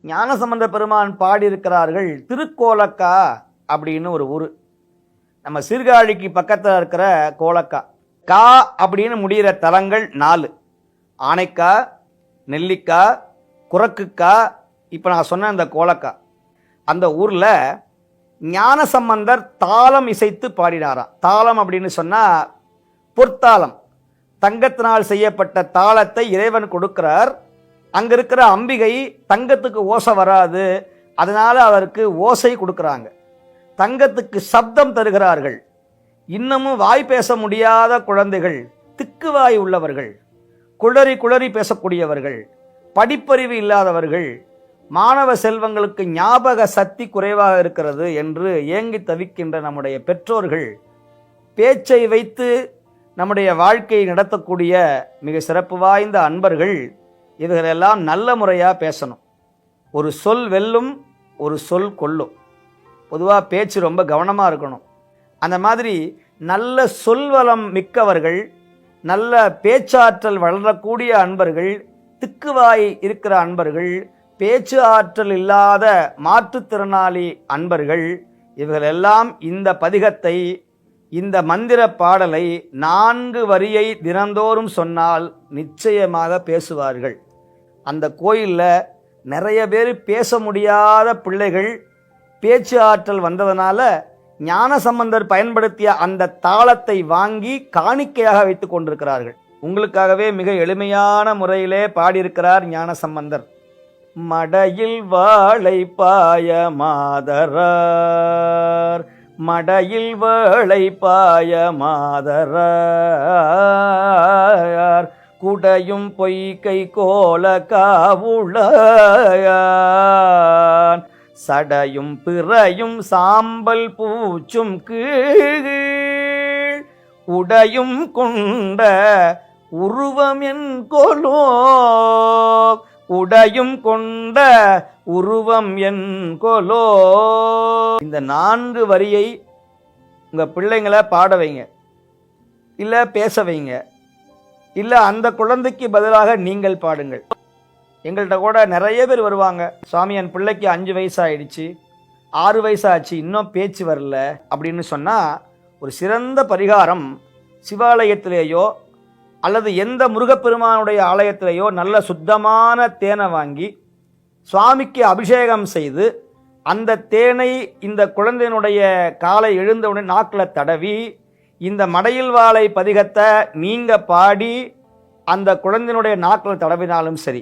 ஞானசம்பந்த பெருமான் பாடியிருக்கிறார்கள். திருக்கோலக்கா அப்படின்னு ஒரு ஊர், நம்ம சீர்காழிக்கு பக்கத்தில் இருக்கிற கோலக்கா. கா அப்படின்னு முடிகிற தலங்கள் 4: ஆனைக்கா, நெல்லிக்கா, குரக்குக்கா, இப்போ நான் சொன்ன அந்த கோலக்கா. அந்த ஊரில் ஞானசம்பந்தர் தாளம் இசைத்து பாடினாராம். தாளம் அப்படின்னு சொன்னால் பொற்தாளம், தங்கத்தினால் செய்யப்பட்ட தாளத்தை இறைவன் கொடுக்கிறார். அங்கே இருக்கிற அம்பிகை தங்கத்துக்கு ஓசை வராது, அதனால் அவருக்கு ஓசை கொடுக்குறாங்க. தங்கத்துக்கு சப்தம் தருகிறார்கள். இன்னமும் வாய் பேச முடியாத குழந்தைகள், திக்குவாய் உள்ளவர்கள், குளறி குளறி பேசக்கூடியவர்கள், படிப்பறிவு இல்லாதவர்கள், மாணவ செல்வங்களுக்கு ஞாபக சக்தி குறைவாக இருக்கிறது என்று ஏங்கி தவிக்கின்ற நம்முடைய பெற்றோர்கள் பேச்சை வைத்து நம்முடைய வாழ்க்கையை நடத்தக்கூடிய மிக சிறப்பு வாய்ந்த அன்பர்கள் இவர்களெல்லாம் நல்ல முறையாக பேசணும். ஒரு சொல் வெல்லும், ஒரு சொல் கொல்லும். பொதுவாக பேச்சு ரொம்ப கவனமாக இருக்கணும். அந்த மாதிரி நல்ல சொல்வளம் மிக்கவர்கள், நல்ல பேச்சாற்றல் வளரக்கூடிய அன்பர்கள், திக்குவாய் இருக்கிற அன்பர்கள், பேச்சு ஆற்றல் இல்லாத மாற்றுத்திறனாளி அன்பர்கள், இவர்களெல்லாம் இந்த பதிகத்தை, இந்த மந்திர பாடலை 4 வரியை தினந்தோறும் சொன்னால் நிச்சயமாக பேசுவார்கள். அந்த கோயிலில் நிறைய பேர் பேச முடியாத பிள்ளைகள் பேச்சு ஆற்றல் வந்ததனால ஞானசம்பந்தர் பயன்படுத்திய அந்த தாளத்தை வாங்கி காணிக்கையாக வைத்து கொண்டிருக்கிறார்கள். உங்களுக்காகவே மிக எளிமையான முறையிலே பாடியிருக்கிறார் ஞானசம்பந்தர். மடையில் வாழை பாய மாதரார், மடையில் வாழை பாய மாதரார், குடையும் பொய்கை கோல காவுளாயான், சடையும் பிறையும் சாம்பல் பூச்சும் கீழ், உடையும் கொண்ட உருவம் என் கொலோ, உடையும் கொண்ட உருவம் என் கொலோ. இந்த 4 வரியை உங்கள் பிள்ளைங்களை பாட வைங்க, இல்லை பேச வைங்க, இல்லை அந்த குழந்தைக்கு பதிலாக நீங்கள் பாடுங்கள். எங்கள்கிட்ட கூட நிறைய பேர் வருவாங்க, சுவாமி என் பிள்ளைக்கு 5 வயசு ஆயிடுச்சு, 6 வயசு ஆச்சு, இன்னும் பேச்சு வரல அப்படின்னு சொன்னால் ஒரு சிறந்த பரிகாரம், சிவாலயத்திலேயோ அல்லது எந்த முருகப்பெருமானுடைய ஆலயத்திலேயோ நல்ல சுத்தமான தேனை வாங்கி சுவாமிக்கு அபிஷேகம் செய்து அந்த தேனை இந்த குழந்தையினுடைய காலை எழுந்தவுடனே நாக்கில் தடவி இந்த மடையில் வாழை பதிகத்தை நீங்கள் பாடி அந்த குழந்தையினுடைய நாக்கில் தடவினாலும் சரி,